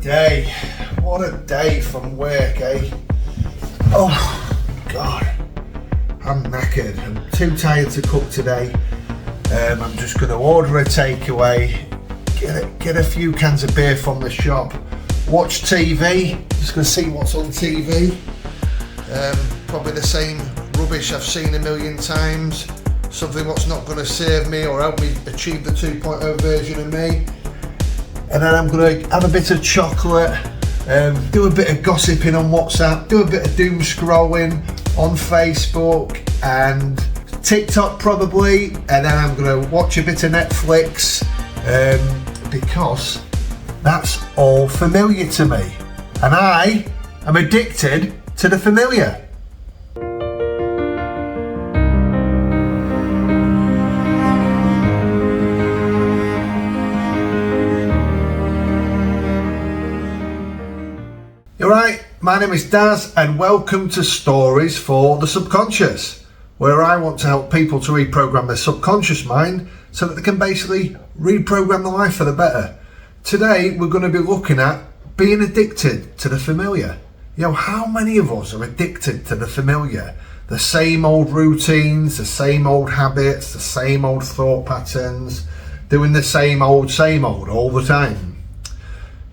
day. What a day from work, eh? Oh, God. I'm knackered. I'm too tired to cook today. I'm just going to order a takeaway, get a few cans of beer from the shop, watch TV, just going to see what's on TV. Probably the same rubbish I've seen a million times, something what's not going to serve me or help me achieve the 2.0 version of me. And then I'm going to have a bit of chocolate, do a bit of gossiping on WhatsApp, do a bit of doom scrolling on Facebook and TikTok probably, and then I'm going to watch a bit of Netflix because that's all familiar to me, and I am addicted to the familiar. You're right, my name is Daz and welcome to Stories for the Subconscious, where I want to help people to reprogram their subconscious mind so that they can basically reprogram their life for the better. Today we're going to be looking at being addicted to the familiar. You know, how many of us are addicted to the familiar? The same old routines, the same old habits, the same old thought patterns, doing the same old all the time.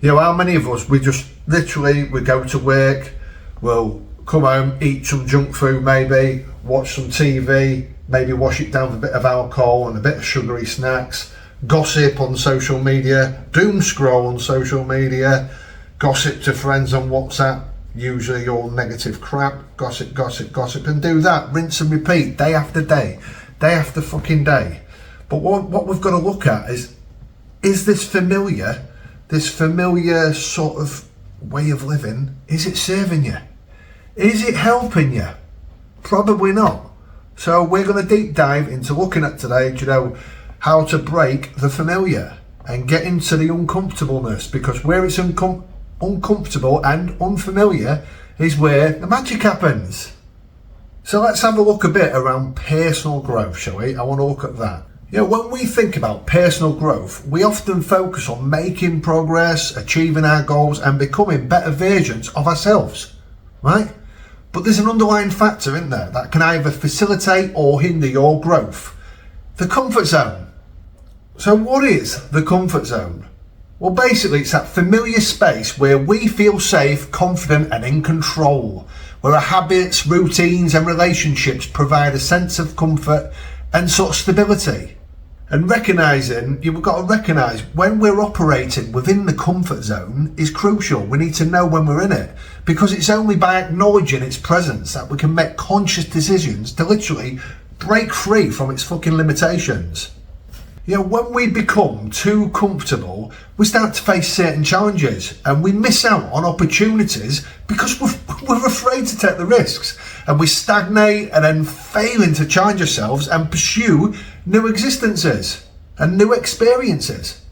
You know, how many of us, we just literally, we go to work, we'll come home, eat some junk food maybe, watch some TV, maybe wash it down with a bit of alcohol and a bit of sugary snacks, gossip on social media, doom scroll on social media, gossip to friends on WhatsApp, usually all negative crap, gossip, and do that, rinse and repeat, day after day after fucking day. But what we've got to look at is this familiar sort of way of living, is it serving you? Is it helping you? Probably not. So we're going to deep dive into looking at today, how to break the familiar and get into the uncomfortableness, because where it's uncomfortable and unfamiliar is where the magic happens. So let's have a look a bit around personal growth, shall we? I want to look at that. You know, when we think about personal growth, we often focus on making progress, achieving our goals and becoming better versions of ourselves, right? But there's an underlying factor, isn't there, that can either facilitate or hinder your growth. The comfort zone. So what is the comfort zone? Well, basically it's that familiar space where we feel safe, confident and in control, where our habits, routines and relationships provide a sense of comfort and sort of stability. And you've got to recognise when we're operating within the comfort zone is crucial. We need to know when we're in it, because it's only by acknowledging its presence that we can make conscious decisions to literally break free from its fucking limitations. You know, when we become too comfortable, we start to face certain challenges and we miss out on opportunities because we're afraid to take the risks, and we stagnate and then failing to challenge ourselves and pursue new existences and new experiences.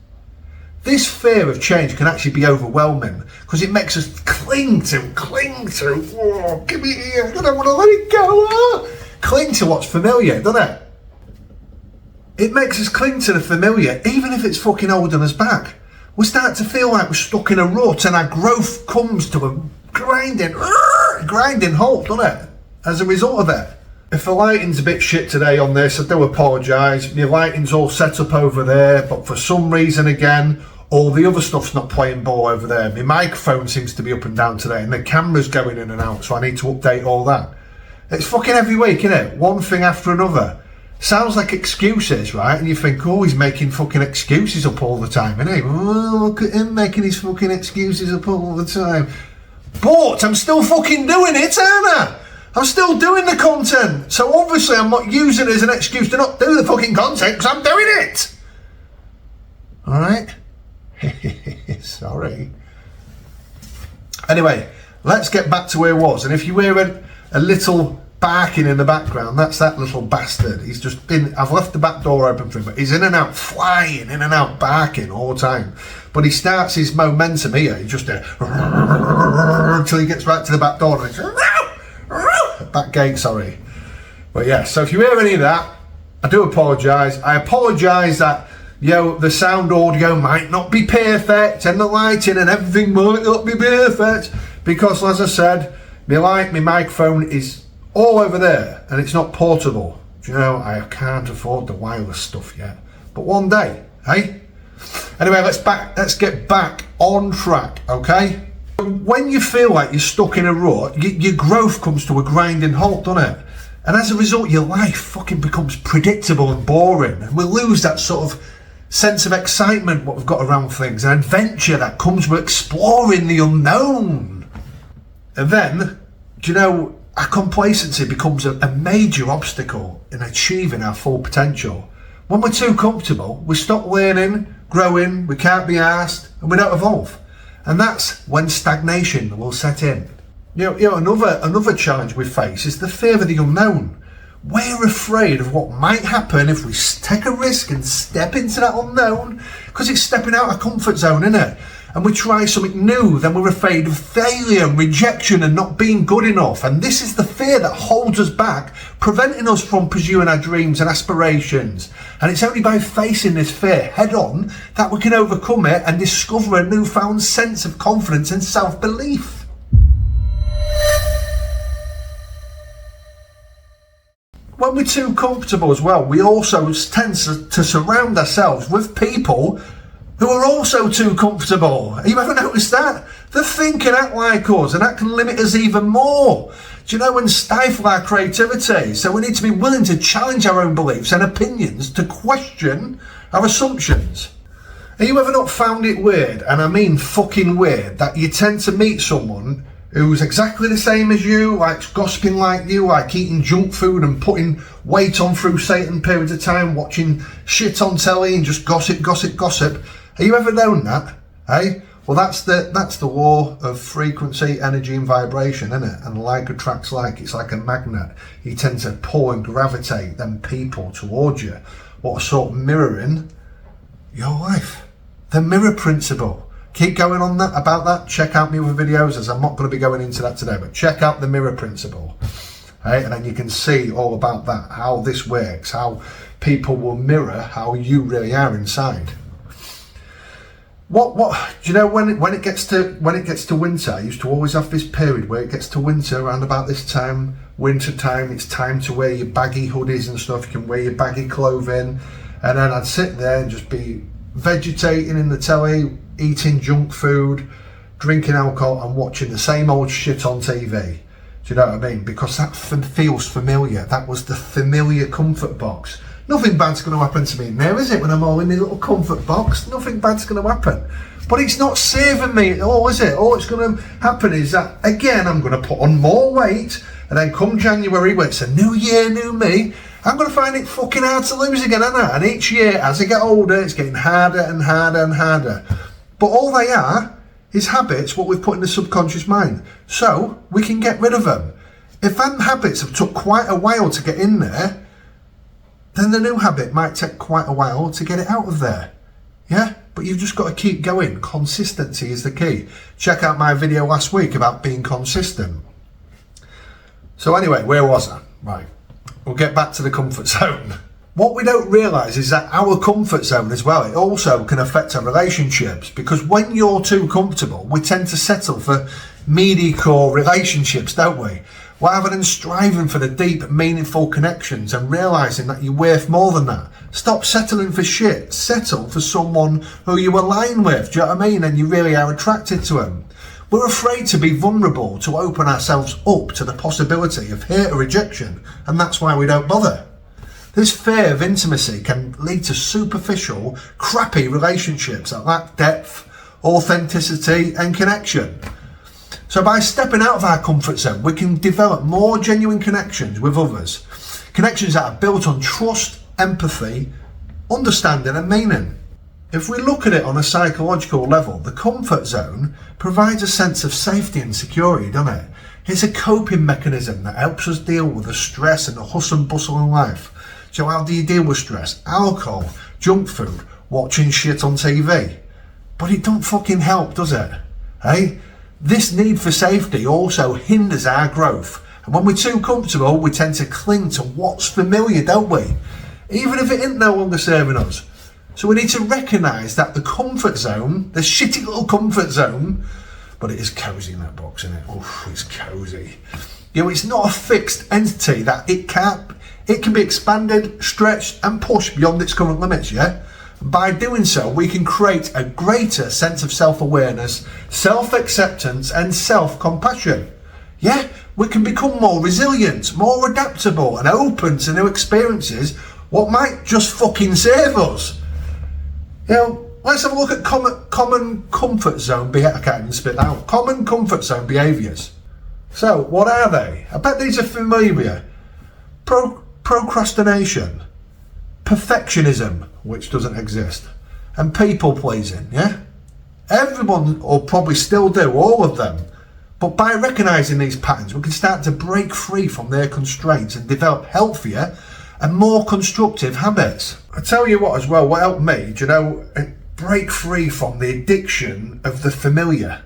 This fear of change can actually be overwhelming because it makes us cling to, oh, give me here, I don't want to let it go, cling to what's familiar, doesn't it? It makes us cling to the familiar, even if it's fucking holding us back. We start to feel like we're stuck in a rut and our growth comes to a grinding halt, doesn't it? As a result of it. If the lighting's a bit shit today on this, I do apologise. My lighting's all set up over there, but for some reason again, all the other stuff's not playing ball over there. My microphone seems to be up and down today and the camera's going in and out, so I need to update all that. It's fucking every week, innit? One thing after another. Sounds like excuses, right? And you think, oh, he's making fucking excuses up all the time, isn't he? Oh, look at him making his fucking excuses up all the time. But I'm still fucking doing it, aren't I? I'm still doing the content. So obviously I'm not using it as an excuse to not do the fucking content, because I'm doing it. Alright? Sorry. Anyway, let's get back to where it was. And if you hear a little barking in the background, that's that little bastard. He's just been, I've left the back door open for him, but he's in and out, flying in and out, barking all the time. But he starts his momentum here, he just until he gets right to the back door and it's back gate, sorry. But yeah, so if you hear any of that, I do apologise. I apologise that The sound audio might not be perfect, and the lighting and everything might not be perfect, because as I said, my microphone is all over there and it's not portable. Do you know, I can't afford the wireless stuff yet, but one day, hey? Anyway, let's get back on track, okay? When you feel like you're stuck in a rut, your growth comes to a grinding halt, doesn't it? And as a result, your life fucking becomes predictable and boring, and we lose that sort of sense of excitement what we've got around things, and adventure that comes with exploring the unknown. And then, do you know, our complacency becomes a major obstacle in achieving our full potential. When we're too comfortable, we stop learning, growing, we can't be asked, and we don't evolve. And that's when stagnation will set in. Another challenge we face is the fear of the unknown. We're afraid of what might happen if we take a risk and step into that unknown, because it's stepping out of our comfort zone, isn't it? And we try something new, then we're afraid of failure and rejection and not being good enough. And this is the fear that holds us back, preventing us from pursuing our dreams and aspirations. And it's only by facing this fear head on that we can overcome it and discover a newfound sense of confidence and self-belief. When we're too comfortable as well, we also tend to surround ourselves with people who are also too comfortable. Have you ever noticed that? They think and act like us, and that can limit us even more. Do you know, and stifle our creativity. So we need to be willing to challenge our own beliefs and opinions, to question our assumptions. Have you ever not found it weird, and I mean fucking weird, that you tend to meet someone who's exactly the same as you, likes gossiping like you, like eating junk food and putting weight on through certain periods of time, watching shit on telly and just gossip. Have you ever known that? Hey? Well, that's the law of frequency, energy and vibration, isn't it? And like attracts like. It's like a magnet. You tend to pull and gravitate them people towards you. What are sort of mirroring your life. The mirror principle. Keep going on that, about that. Check out my other videos, as I'm not going to be going into that today, but check out the mirror principle. Right? And then you can see all about that, how this works, how people will mirror how you really are inside. What do you know, when it gets to winter, I used to always have this period where it gets to winter around about this time, winter time, it's time to wear your baggy hoodies and stuff, you can wear your baggy clothing, and then I'd sit there and just be vegetating in the telly, eating junk food, drinking alcohol and watching the same old shit on TV. Do you know what I mean? Because that feels familiar. That was the familiar comfort box. Nothing bad's going to happen to me in there, is it? When I'm all in the little comfort box, nothing bad's going to happen. But it's not saving me at all, is it? All it's going to happen is that, again, I'm going to put on more weight, and then come January, when it's a new year, new me, I'm going to find it fucking hard to lose again, aren't I? And each year, as I get older, it's getting harder and harder and harder. But all they are is habits, what we've put in the subconscious mind. So we can get rid of them. If them habits have took quite a while to get in there, then the new habit might take quite a while to get it out of there. Yeah? But you've just got to keep going. Consistency is the key. Check out my video last week about being consistent. So anyway, where was I? Right. We'll get back to the comfort zone. What we don't realise is that our comfort zone as well, it also can affect our relationships, because when you're too comfortable, we tend to settle for mediocre relationships, don't we? Rather than striving for the deep, meaningful connections and realising that you're worth more than that. Stop settling for shit. Settle for someone who you align with, do you know what I mean? And you really are attracted to them. We're afraid to be vulnerable, to open ourselves up to the possibility of hate or rejection, and that's why we don't bother. This fear of intimacy can lead to superficial, crappy relationships that lack depth, authenticity and connection. So by stepping out of our comfort zone, we can develop more genuine connections with others. Connections that are built on trust, empathy, understanding and meaning. If we look at it on a psychological level, the comfort zone provides a sense of safety and security, doesn't it? It's a coping mechanism that helps us deal with the stress and the hustle and bustle in life. So how do you deal with stress? Alcohol, junk food, watching shit on TV. But it don't fucking help, does it? Hey? This need for safety also hinders our growth. And when we're too comfortable, we tend to cling to what's familiar, don't we? Even if it isn't no longer serving us. So we need to recognise that the comfort zone, the shitty little comfort zone, but it is cosy in that box, isn't it? Oof, it's cosy. You know, it's not a fixed entity, that it can be expanded, stretched and pushed beyond its current limits, yeah? And by doing so, we can create a greater sense of self-awareness, self-acceptance and self-compassion. Yeah, we can become more resilient, more adaptable and open to new experiences, what might just fucking save us. You know, let's have a look at common comfort zone behaviours. I can't even spit out. Common comfort zone behaviours. So, what are they? I bet these are familiar. Procrastination, perfectionism, which doesn't exist, and people pleasing, yeah? Everyone will probably still do all of them. But by recognising these patterns, we can start to break free from their constraints and develop healthier and more constructive habits. I tell you what as well, what helped me, do you know, break free from the addiction of the familiar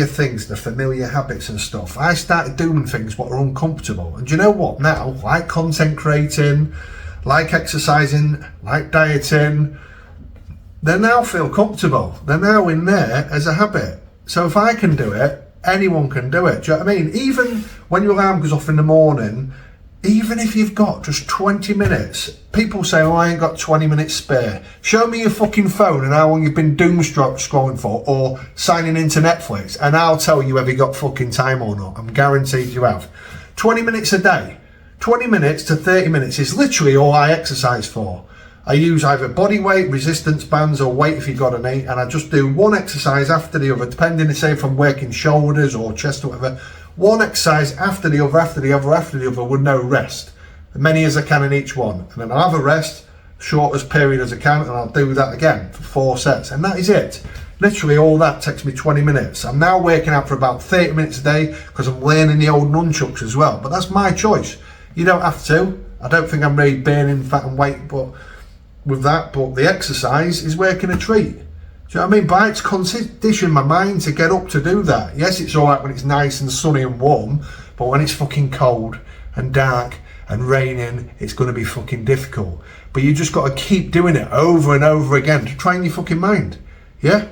things, the familiar habits and stuff. I started doing things what are uncomfortable. And do you know what now? Like content creating, like exercising, like dieting, they now feel comfortable. They're now in there as a habit. So if I can do it, anyone can do it. Do you know what I mean? Even when your alarm goes off in the morning, even if you've got just 20 minutes, people say, oh, I ain't got 20 minutes spare. Show me your fucking phone and how long you've been doom scrolling for, or signing into Netflix, and I'll tell you whether you got fucking time or not. I'm guaranteed you have. 20 minutes a day. 20 minutes to 30 minutes is literally all I exercise for. I use either body weight, resistance bands, or weight if you've got any, and I just do one exercise after the other, depending, say, if I'm working shoulders or chest or whatever. One exercise after the other with no rest. As many as I can in each one. And then I'll have a rest, shortest period as I can, and I'll do that again for 4 sets. And that is it. Literally all that takes me 20 minutes. I'm now working out for about 30 minutes a day because I'm learning the old nunchucks as well. But that's my choice. You don't have to. I don't think I'm really burning fat and weight but the exercise is working a treat. Do you know what I mean? By its condition my mind to get up to do that. Yes, it's alright when it's nice and sunny and warm, but when it's fucking cold and dark and raining, it's going to be fucking difficult. But you just got to keep doing it over and over again to train your fucking mind. Yeah?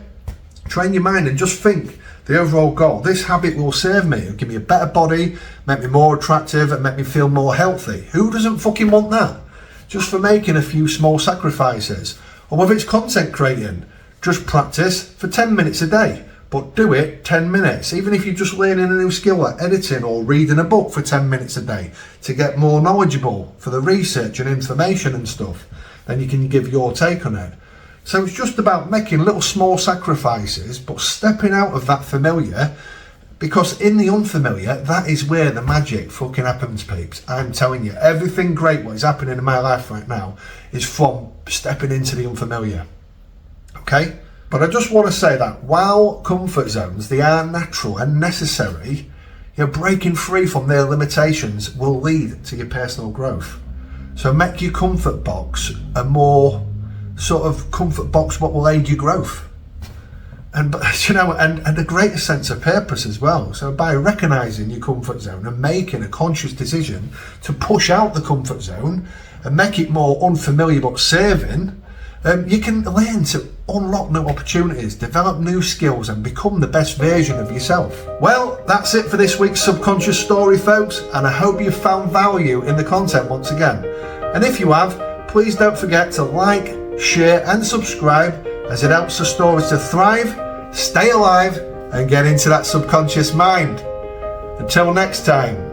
Train your mind and just think the overall goal. This habit will serve me. It'll give me a better body, make me more attractive and make me feel more healthy. Who doesn't fucking want that? Just for making a few small sacrifices. Or whether it's content creating, just practice for 10 minutes a day, but do it 10 minutes. Even if you're just learning a new skill like editing or reading a book for 10 minutes a day to get more knowledgeable for the research and information and stuff, then you can give your take on it. So it's just about making little small sacrifices, but stepping out of that familiar, because in the unfamiliar, that is where the magic fucking happens, peeps. I'm telling you, everything great what is happening in my life right now is from stepping into the unfamiliar. Okay? But I just want to say that while comfort zones, they are natural and necessary, breaking free from their limitations will lead to your personal growth. So make your comfort box a more sort of comfort box what will aid your growth. And a greater sense of purpose as well. So by recognising your comfort zone and making a conscious decision to push out the comfort zone and make it more unfamiliar but serving, you can learn to unlock new opportunities, develop new skills and become the best version of yourself. Well, that's it for this week's Subconscious Story, folks, and I hope you've found value in the content once again. And if you have, please don't forget to like, share and subscribe, as it helps the stories to thrive, stay alive and get into that subconscious mind. Until next time.